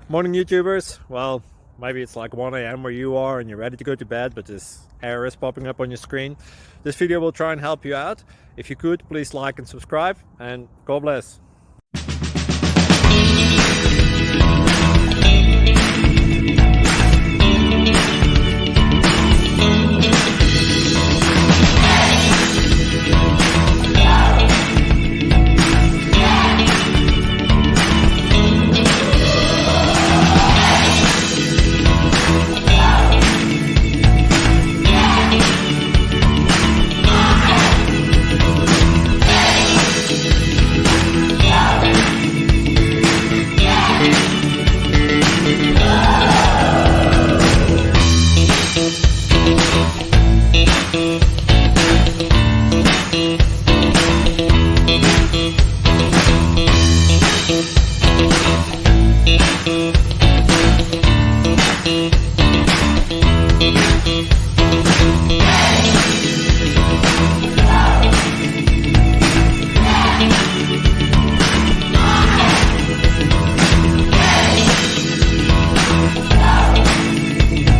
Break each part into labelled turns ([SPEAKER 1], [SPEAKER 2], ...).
[SPEAKER 1] Morning, YouTubers. Well, maybe it's like 1 a.m. where you are and you're ready to go to bed, but this error is popping up on your screen. This video will try and help you out. If you could, please like and subscribe, and God bless.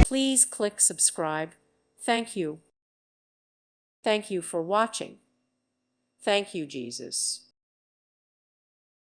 [SPEAKER 2] Please click subscribe. Thank you. Thank you for watching. Thank you, Jesus.